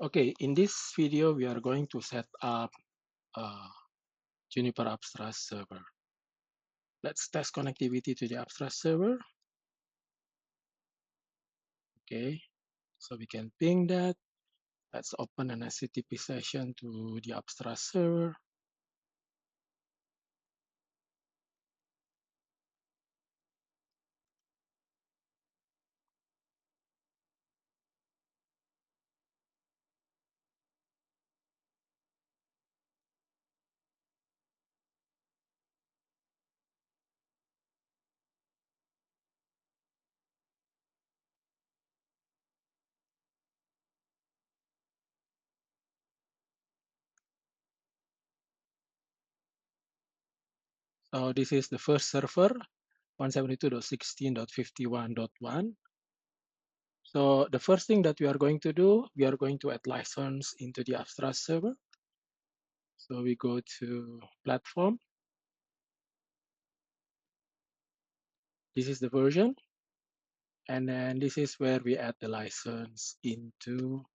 Okay, in this video, we are going to set up a Juniper Apstra server. Let's test connectivity to the Apstra server. Okay, so we can ping that. Let's open an HTTP session to the Apstra server. So this is the first server, 172.16.51.1. So the first thing that we are going to do, we are going to add license into the Apstra server. So we go to platform. This is the version. And then this is where we add the license into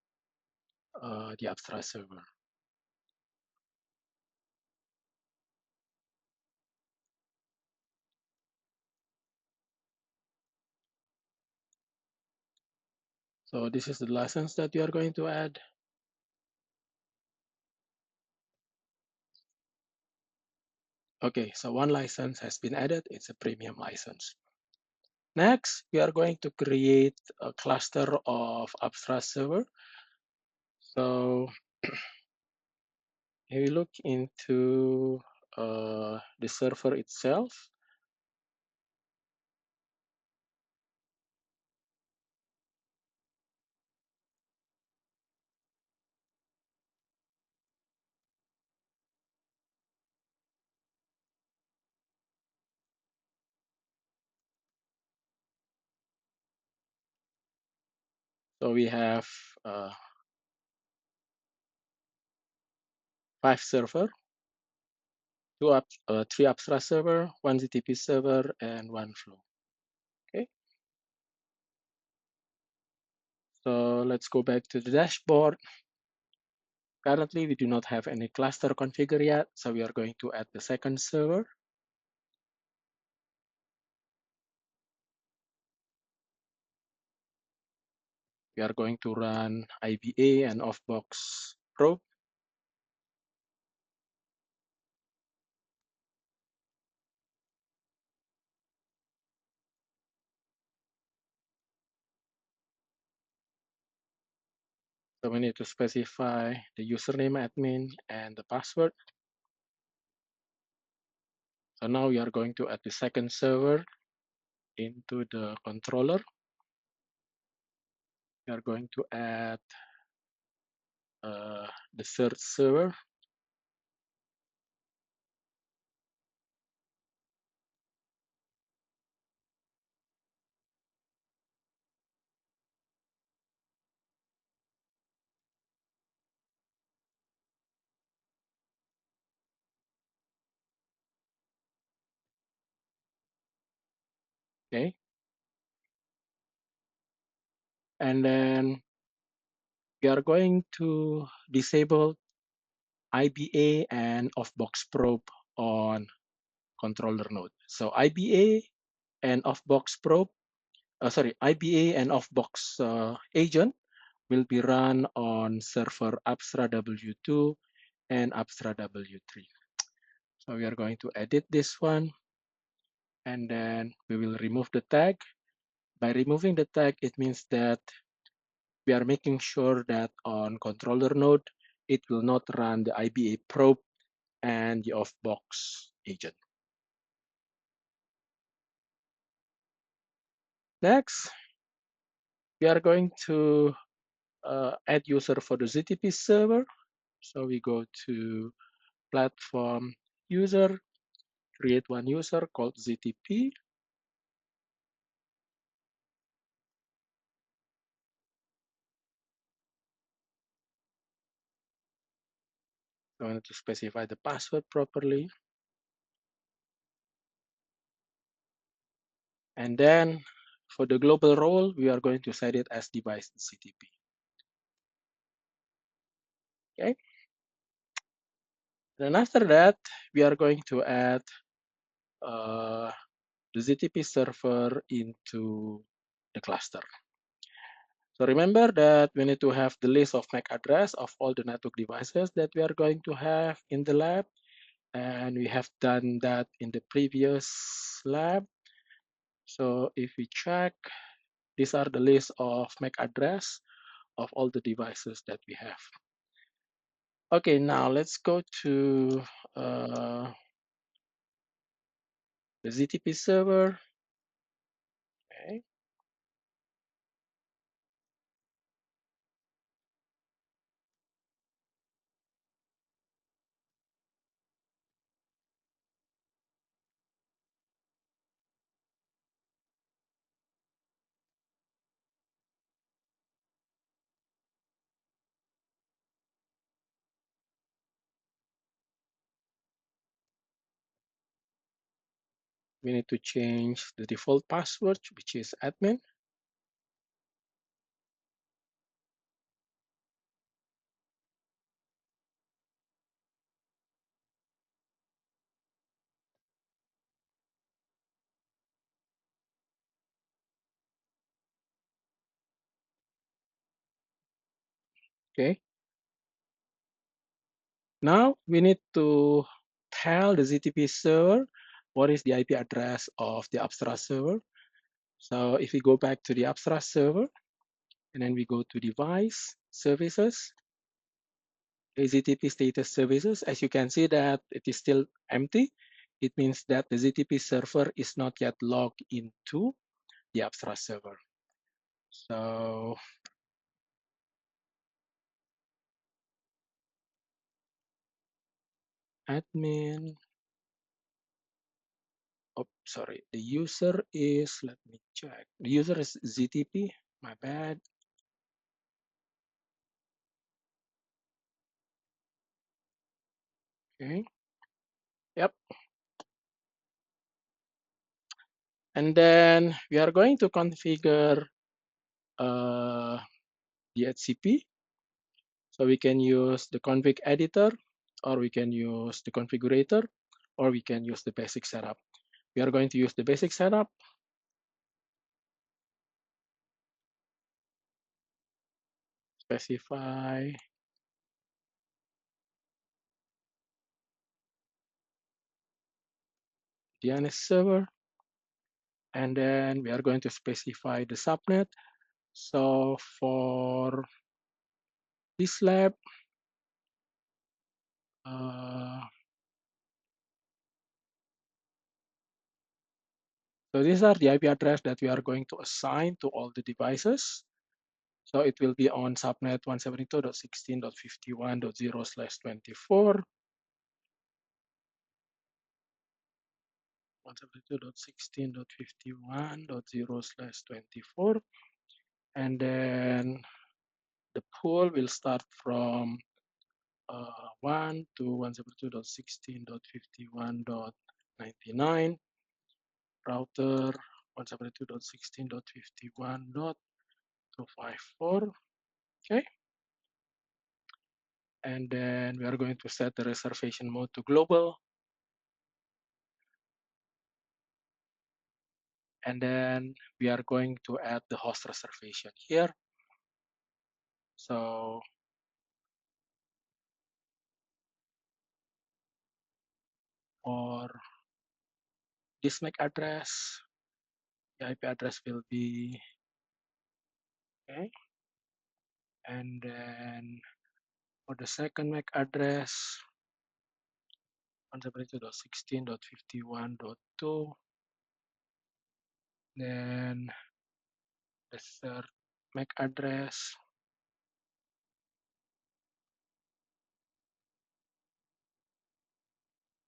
the Apstra server. So this is the license that we are going to add. Okay, so one license has been added. It's a premium license. Next, we are going to create a cluster of Apstra server. So if we look into the server itself, so we have 5 server, 3 Apstra server, 1 ZTP server, and 1 flow. Okay, so let's go back to the dashboard. Currently, we do not have any cluster configured yet, so we are going to add the second server. We are going to run IBA and off-box probe. So we need to specify the username admin and the password. So now we are going to add the second server into the controller. We are going to add the third server. Okay, and then we are going to disable IBA and off-box probe on controller node. So IBA and off-box probe, IBA and off-box agent will be run on server Apstra W2 and Apstra W3. So we are going to edit this one, and then we will remove the tag. By removing the tag, it means that we are making sure that on controller node, it will not run the IBA probe and the off-box agent. Next, we are going to add user for the ZTP server. So we go to platform user, create one user called ZTP. I want to specify the password properly. And then for the global role, we are going to set it as device ZTP. Okay. Then after that, we are going to add uh, the ZTP server into the cluster. So remember that we need to have the list of MAC address of all the network devices that we are going to have in the lab. And we have done that in the previous lab. So if we check, these are the list of MAC address of all the devices that we have. Okay, now let's go to the ZTP server. Okay. We need to change the default password, which is admin. Okay. Now we need to tell the ZTP server what is the IP address of the apstra server. So if we go back to the apstra server, and then we go to device services, ZTP status services, as you can see that it is still empty. It means that the ZTP server is not yet logged into the apstra server. So admin, oh, sorry, the user is, let me check. The user is ZTP, my bad. Okay, yep. And then we are going to configure uh, the HCP. So we can use the config editor, or we can use the configurator, or we can use the basic setup. We are going to use the basic setup. Specify DNS server, and then we are going to specify the subnet. So for this lab, so these are the IP address that we are going to assign to all the devices. So it will be on subnet 172.16.51.0/24, 172.16.51.0/24, and then the pool will start from 1 to 172.16.51.99, router 172.16.51.254. Okay, and then we are going to set the reservation mode to global, and then we are going to add the host reservation here. So for this MAC address, the IP address will be, okay, and then for the second MAC address, 172.16.51.2, then the third MAC address,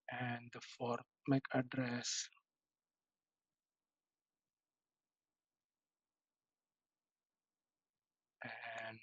and the fourth MAC address, and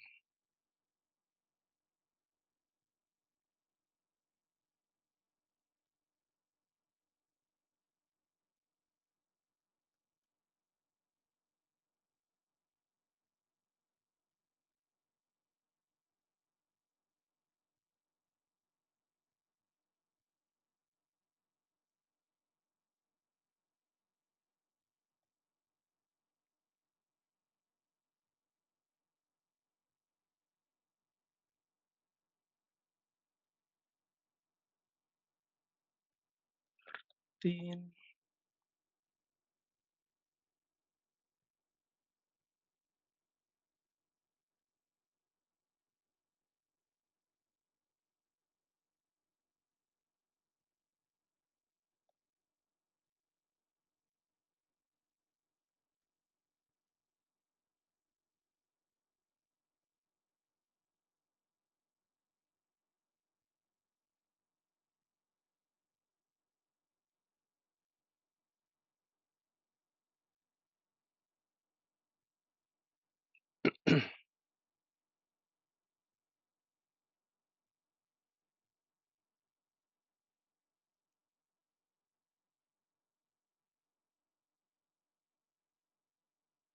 15.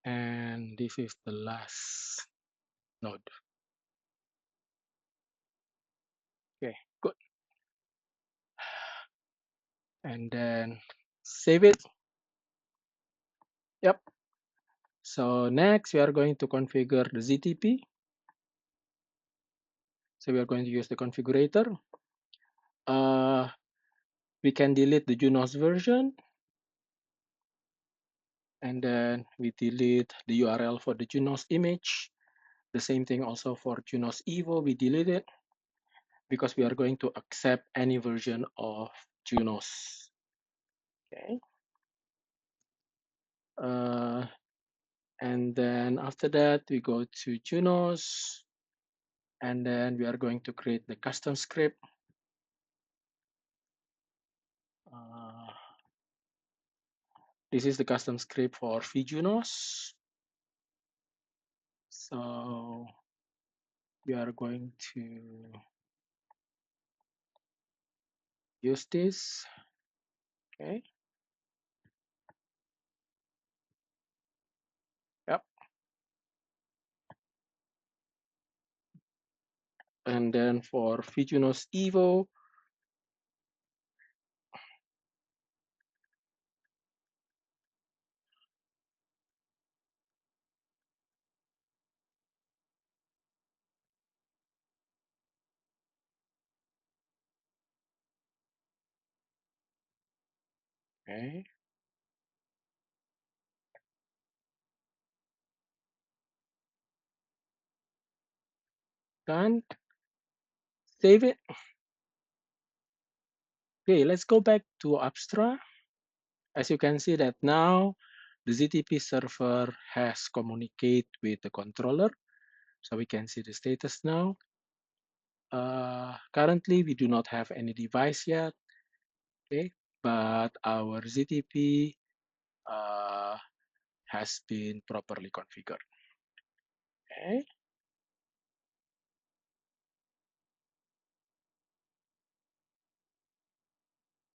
And this is the last node. Okay, good. And then save it. Yep. So next we are going to configure the ZTP. So we are going to use the configurator. We can delete the Junos version, and then we delete the URL for the Junos image. The same thing also for Junos Evo, we delete it because we are going to accept any version of Junos. Okay. And then after that, we go to Junos, and then we are going to create the custom script. Uh, this is the custom script for vJunos. So we are going to use this. Okay. Yep. And then for vJunos Evo, okay. Done. Save it. Okay, let's go back to Apstra. As you can see that now the ZTP server has communicated with the controller. So we can see the status now. Currently, we do not have any device yet, okay? But our ZTP has been properly configured, okay?